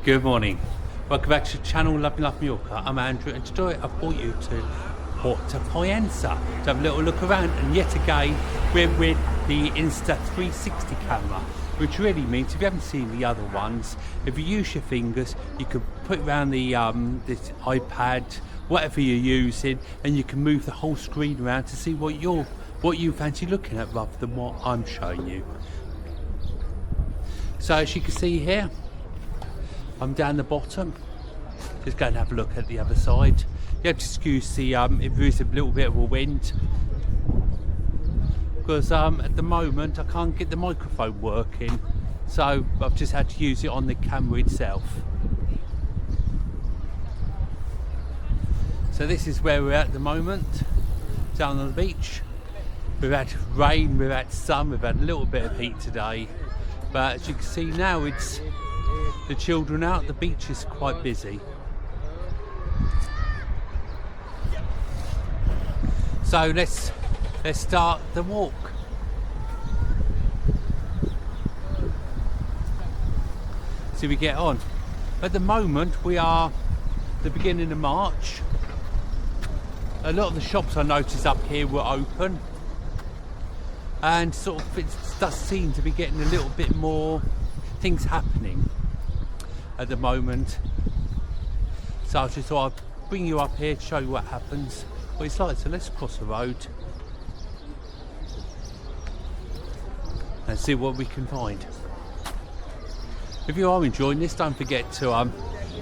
Good morning. Welcome back to the channel Love Mallorca. I'm Andrew, and today I've brought you to Port D'e Pollenca to have a little look around, and yet again we're with the Insta 360 camera, which really means if you haven't seen the other ones, if you use your fingers you can put around the this iPad, whatever you're using, and you can move the whole screen around to see what you fancy looking at rather than what I'm showing you. So as you can see here, I'm down the bottom. Just going to have a look at the other side. You have to excuse the if there is a little bit of a wind, because at the moment I can't get the microphone working, so I've just had to use it on the camera itself. So this is where we're at the moment, down on the beach. We've had rain, we've had sun, we've had a little bit of heat today, but as you can see now, it's the children out. The beach is quite busy. So let's start the walk. See, we get on. At the moment we are the beginning of March. A lot of the shops I noticed up here were open, and sort of it does seem to be getting a little bit more things happening at the moment. So I just thought I'd bring you up here to show you what happens, what it's like. So let's cross the road and see what we can find. If you are enjoying this, don't forget to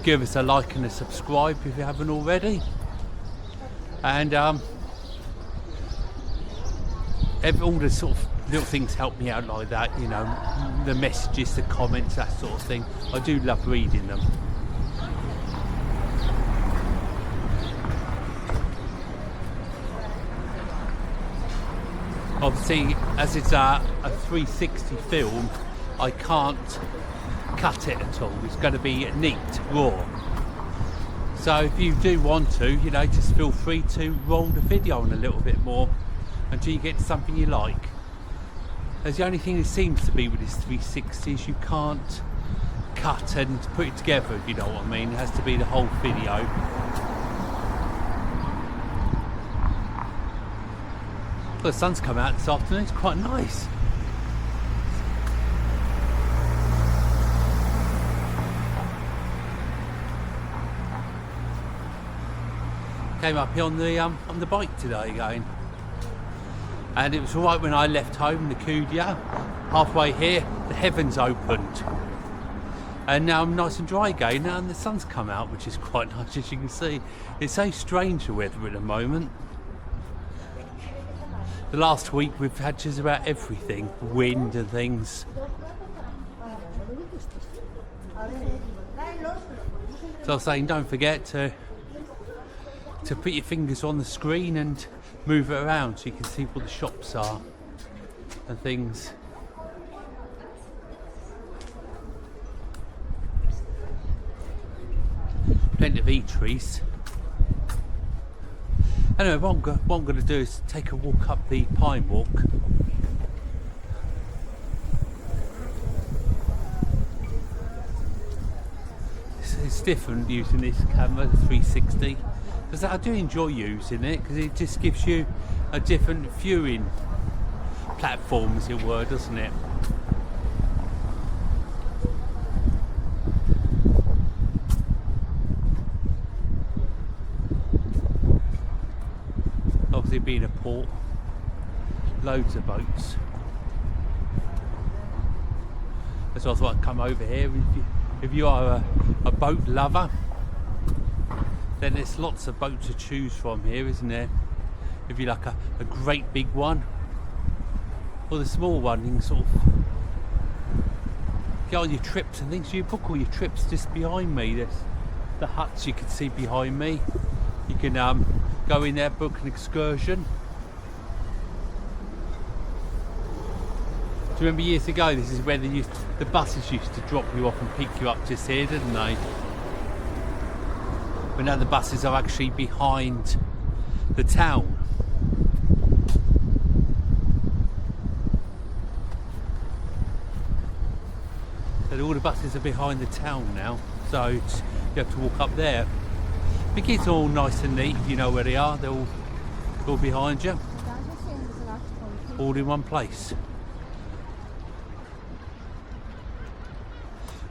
give us a like and a subscribe if you haven't already. And all the sort of little things help me out like that, you know, the messages, the comments, that sort of thing. I do love reading them. Obviously, as it's a 360 film, I can't cut it at all. It's going to be neat, raw. So if you do want to, you know, just feel free to roll the video on a little bit more until you get to something you like. As the only thing it seems to be with this 360 is you can't cut and put it together, if you know what I mean. It has to be the whole video. Well, the sun's come out this afternoon, it's quite nice. Came up here on the bike today again. And it was alright when I left home, the Kudia. Halfway here, the heavens opened. And now I'm nice and dry again now, and the sun's come out, which is quite nice, as you can see. It's so strange the weather at the moment. The last week we've had just about everything, wind and things. So I was saying, don't forget to put your fingers on the screen and move it around so you can see what the shops are and things. Plenty of eateries. Anyway, what I'm going to do is take a walk up the Pine Walk. It's different using this camera, the 360. Because I do enjoy using it, because it just gives you a different viewing platform, as it were, doesn't it? Obviously, being a port, loads of boats. So I thought I'd come over here. If you are a boat lover, then there's lots of boats to choose from here, isn't there? If you like a great big one, or the small one, you can sort of get on your trips and things. You book all your trips just behind me. There's the huts you can see behind me. You can go in there, book an excursion. Do you remember years ago, this is where the buses used to drop you off and pick you up just here, didn't they? But now the buses are actually behind the town. So all the buses are behind the town now, so you have to walk up there. I think it's all nice and neat if you know where they are. They're all behind you, all in one place.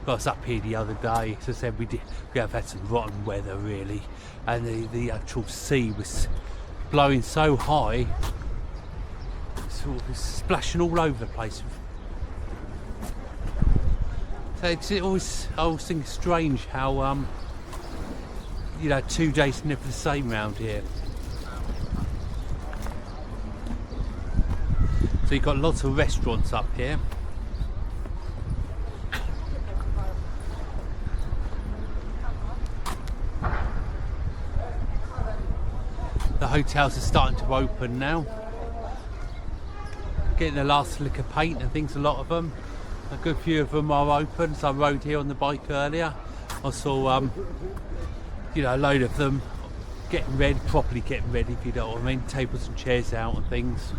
I was up here the other day, as I said, we have had some rotten weather really, and the actual sea was blowing so high, sort of splashing all over the place. So I always think it's strange how 2 days are never the same round here. So you've got lots of restaurants up here. The hotels are starting to open now. Getting the last lick of paint and things, a lot of them. A good few of them are open. So I rode here on the bike earlier. I saw, a load of them getting ready, properly getting ready, if you know what I mean. Tables and chairs out and things.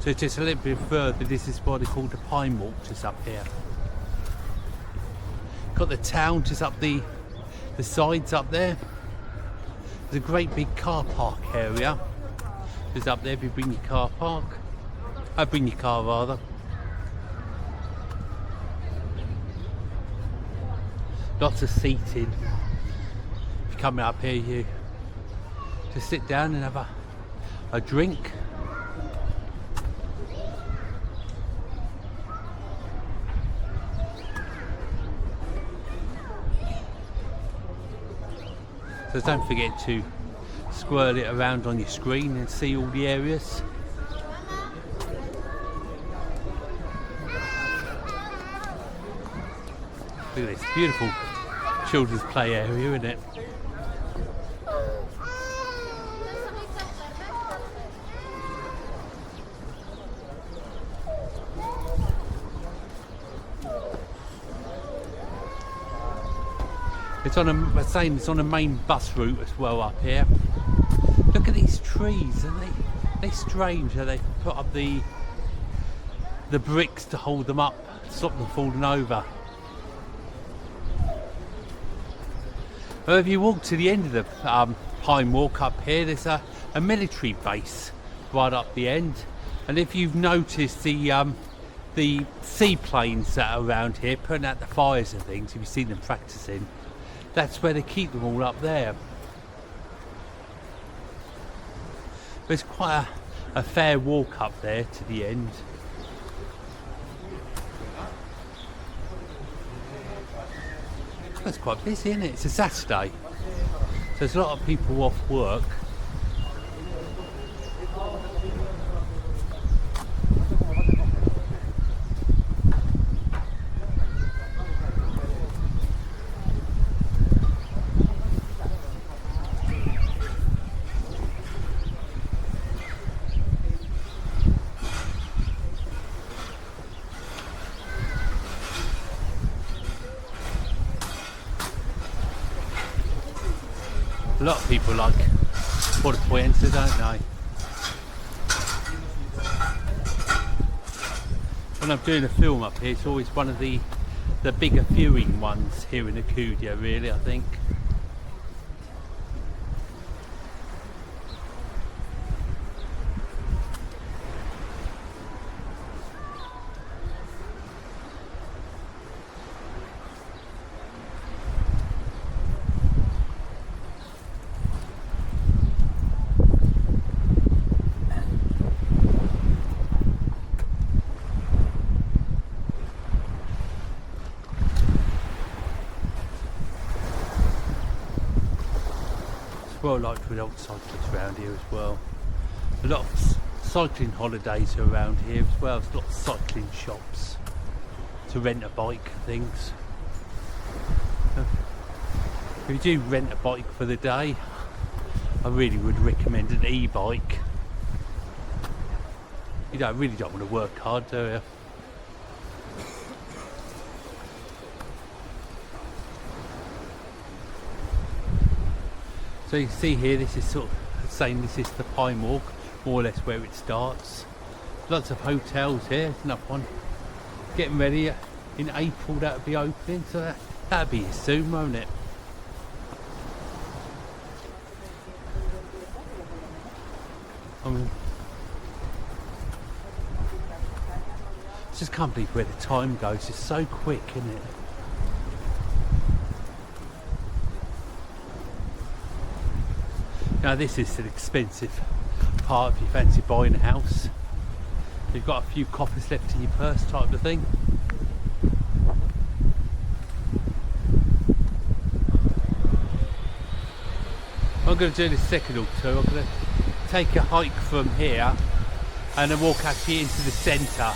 So just a little bit further, this is what they call the Pine Walk, just up here. Got the town just up the sides up there. There's a great big car park area. Just up there if you bring your car bring your car rather. Lots of seating. If you come up here, you just sit down and have a drink. So don't forget to swirl it around on your screen and see all the areas. Look at this beautiful children's play area, isn't it? It's on it's on a main bus route as well up here. Look at these trees, aren't they're strange how they put up the bricks to hold them up, stop them falling over. Well, if you walk to the end of the Pine Walk up here, there's a military base right up the end, and if you've noticed the seaplanes that are around here putting out the fires and things, if you see them practicing, that's where they keep them all up there. There's quite a fair walk up there to the end. It's quite busy, isn't it? It's a Saturday, so there's a lot of people off work. A lot of people like Port D'e Pollenca, don't they? When I'm doing a film up here, it's always one of the bigger viewing ones here in Acudia, really, I think. Well liked with old cyclists around here as well. A lot of cycling holidays are around here as well. There's lots of cycling shops to rent a bike and things. If you do rent a bike for the day, I really would recommend an e-bike. You really don't want to work hard, do you? So you can see here, this is sort of saying this is the Pine Walk, more or less where it starts. Lots of hotels here. There's another one. Getting ready in April, that'll be opening, so that'll be soon, won't it? I mean, I just can't believe where the time goes. It's so quick, isn't it? Now this is an expensive part if you fancy buying a house. You've got a few coppers left in your purse type of thing. I'm going to do this second or two. I'm going to take a hike from here and then walk actually into the centre.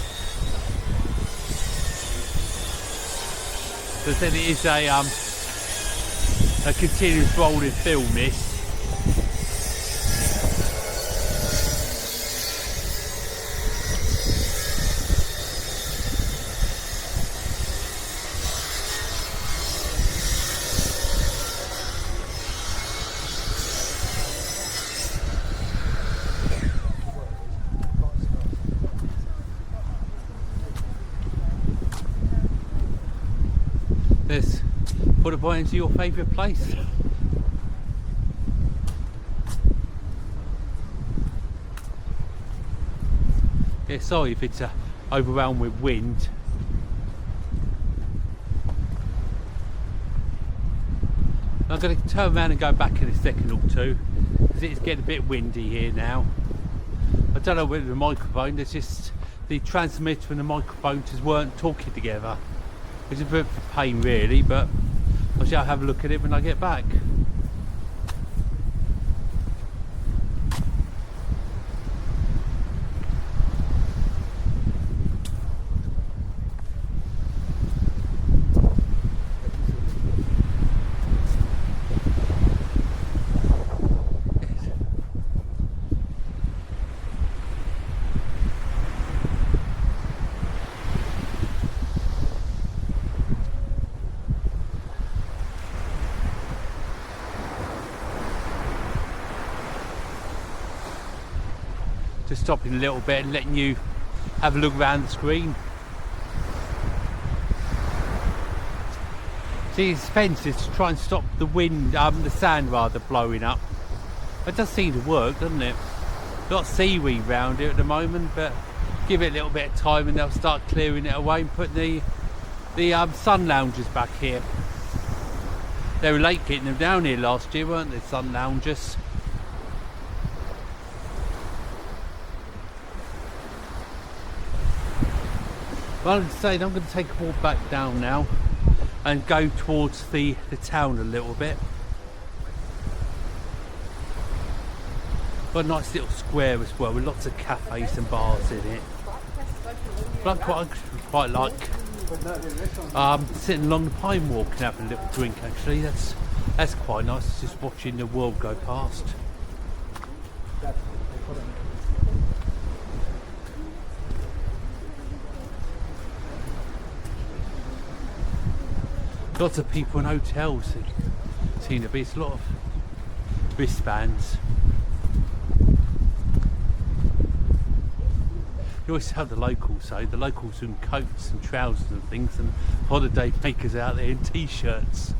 So then it is a continuous rolling film, this. This Port D'e Pollenca your favourite place? Yeah, sorry if it's overwhelmed with wind. I'm going to turn around and go back in a second or two because it's getting a bit windy here now. I don't know whether the microphone, there's just the transmitter and the microphone just weren't talking together. It's a bit of a pain really, but I shall have a look at it when I get back. Just stopping a little bit and letting you have a look around the screen. See, these fences to try and stop the wind, the sand rather, blowing up. It does seem to work, doesn't it? Got seaweed round here at the moment, but give it a little bit of time and they'll start clearing it away and put the sun loungers back here. They were late getting them down here last year, weren't they, sun loungers? Well, I'm saying I'm going to take a walk back down now and go towards the town a little bit. Got a nice little square as well with lots of cafes and bars in it. But I quite like sitting along the Pine Walk and having a little drink actually. That's quite nice, just watching the world go past. Lots of people in hotels seem to be. It's a lot of wristbands. You always have the locals, so the locals in coats and trousers and things, and holiday makers out there in t-shirts.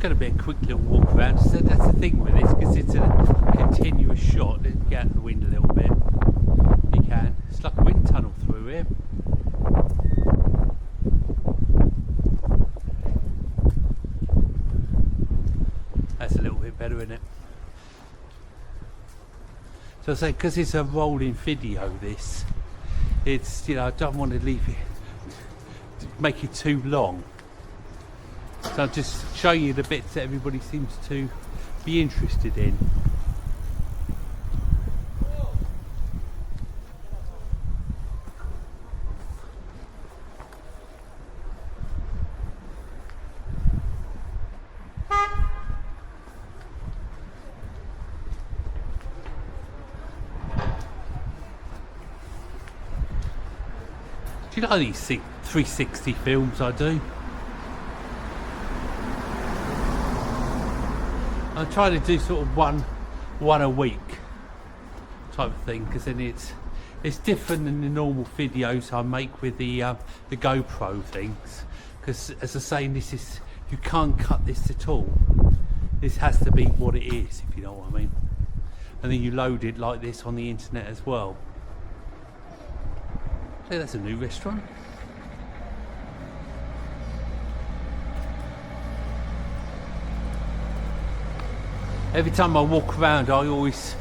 Going to be a quick little walk around. So that's the thing with this, because it's a continuous shot. Let's get out of the wind a little bit. You can. It's like a wind tunnel through here. That's a little bit better, isn't it? So I say, because it's a rolling video, this it's, you know, I don't want to leave it, make it too long. So I'll just show you the bits that everybody seems to be interested in. Do you know these 360 films I do? I try to do sort of one a week type of thing, because then it's different than the normal videos I make with the GoPro things. Because as I say, this is, you can't cut this at all. This has to be what it is, if you know what I mean. And then you load it like this on the internet as well. Hey, that's a new restaurant. Every time I walk around, I always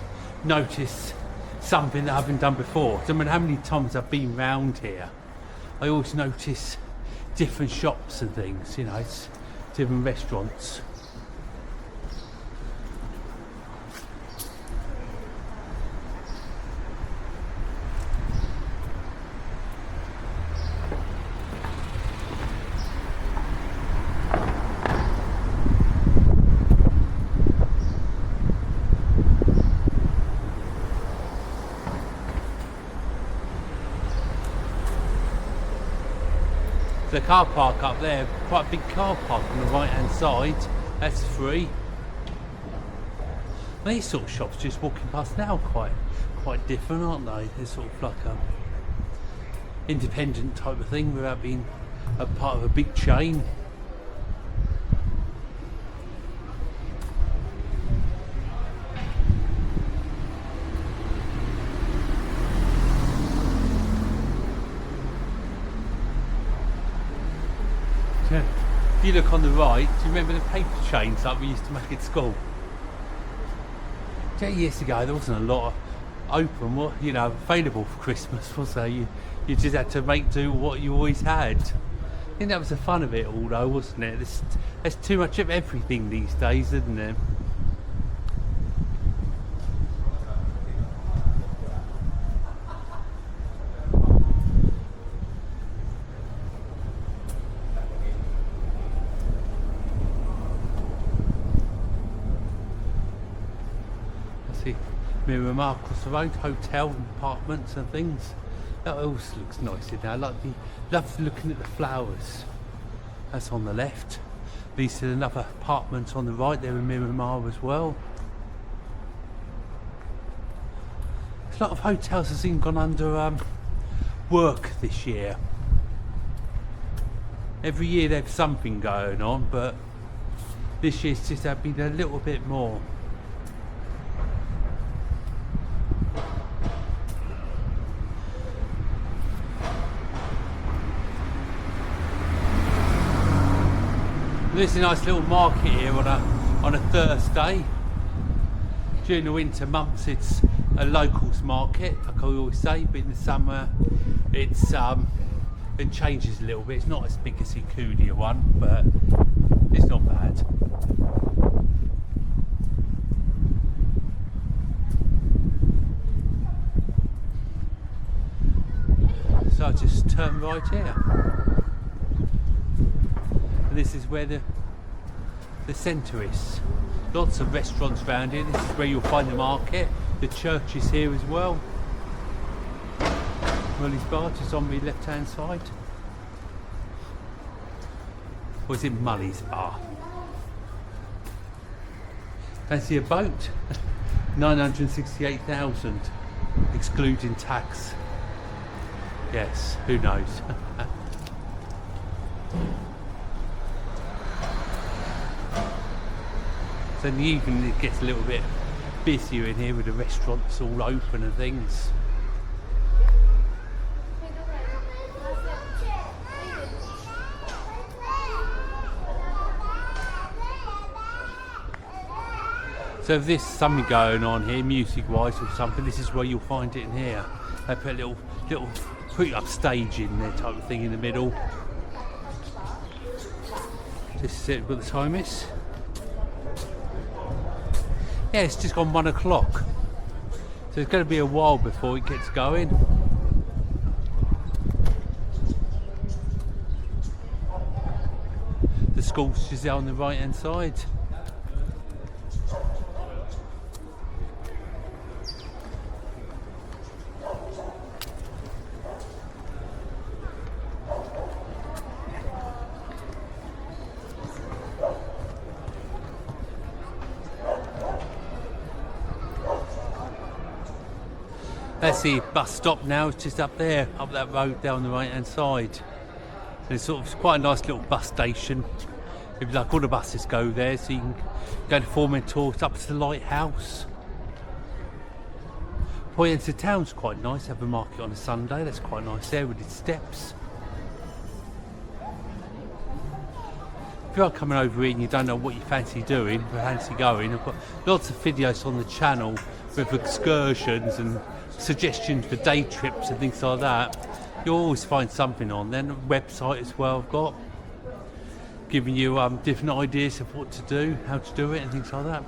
notice something that I haven't done before. I don't know how many times I've been round here. I always notice different shops and things, you know, it's different restaurants. The car park up there, quite a big car park on the right hand side, that's free. These sort of shops just walking past now quite different, aren't they? They're sort of like a independent type of thing without being a part of a big chain. Yeah. If you look on the right, do you remember the paper chains like we used to make at school? 10 years ago there wasn't a lot open, you know, available for Christmas, was there? You just had to make do what you always had. I think that was the fun of it all though, wasn't it? There's too much of everything these days, isn't there? Miramar across the road, hotel and apartments and things. That always looks nice in there. I love looking at the flowers. That's on the left. These are another apartment on the right there in Miramar as well. A lot of hotels have seen gone under work this year. Every year there's something going on, but this year's just been a little bit more. There's a nice little market here on a Thursday. During the winter months it's a locals market, like I always say, but in the summer it changes a little bit. It's not as big as the Cudia one, but it's not bad. So I just turn right here. And this is where the centre is. Lots of restaurants around here. This is where you'll find the market. The church is here as well. Mully's Bar is on the left hand side. Or is it Mully's Bar? Fancy a boat? 968,000 excluding tax. Yes, who knows? So in the evening it gets a little bit busier in here with the restaurants all open and things. So if there's something going on here, music wise or something, this is where you'll find it in here. They put little pretty upstage in there type of thing in the middle. This is it, what the time is. Yeah, it's just gone 1 o'clock. So it's going to be a while before it gets going. The school's just on the right hand side. That's the bus stop now, it's just up there, up that road down the right hand side. And it's sort of quite a nice little bus station. If you like, all the buses go there, so you can go to Formentor, up to the lighthouse. Pollença town's quite nice, have a market on a Sunday, that's quite nice there with its steps. If you are coming over here and you don't know what you fancy doing, fancy going, I've got lots of videos on the channel with excursions and suggestions for day trips and things like that. You'll always find something on there. Website as well I've got, giving you different ideas of what to do, how to do it and things like that.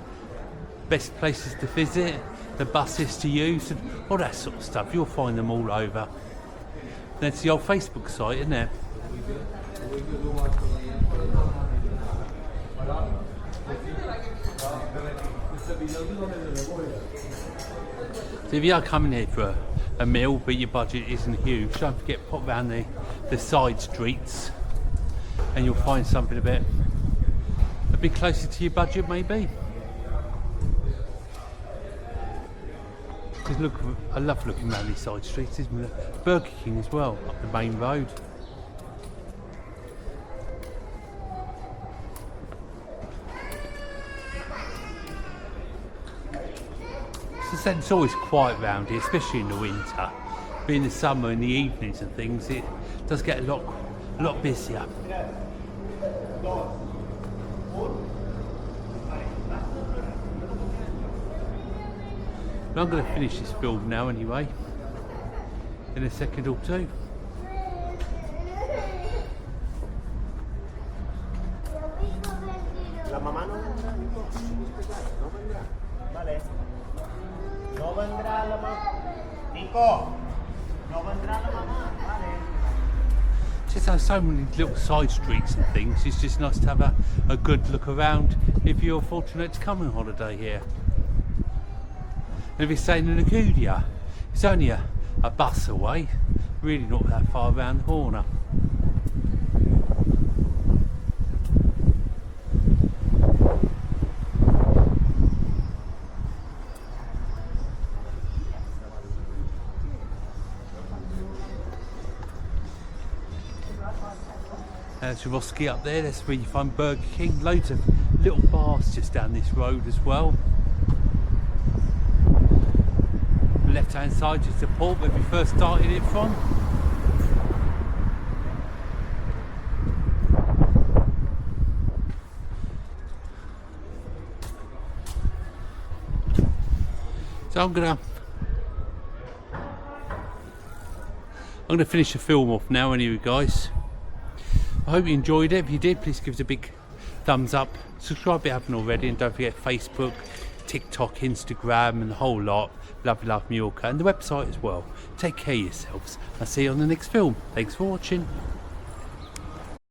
Best places to visit, the buses to use and all that sort of stuff. You'll find them all over. That's the old Facebook site, isn't it? So if you are coming here for a meal but your budget isn't huge, don't forget pop round the side streets and you'll find something a bit closer to your budget maybe. Because look, I love looking around these side streets, isn't it? Burger King as well, up the main road. It's always quiet round here, especially in the winter. But in the summer, in the evenings and things, it does get a lot busier. But I'm going to finish this film now anyway, in a second or two. La mamá no vendrá, no vendrá, vale. No vendrá la mamá. Nico, no vendrá la mamá, vale. Just have so many little side streets and things. It's just nice to have a good look around if you're fortunate to come on holiday here. And if you're staying in Acudia, it's only a bus away, really not that far around the corner. There's Roski up there, that's where you find Burger King. Loads of little bars just down this road as well. The left hand side is the port where we first started it from. So I'm gonna finish the film off now anyway, guys. I hope you enjoyed it. If you did, please give us a big thumbs up. Subscribe if you haven't already, and don't forget Facebook, TikTok, Instagram and the whole lot. Love Mallorca and the website as well. Take care of yourselves. I'll see you on the next film. Thanks for watching.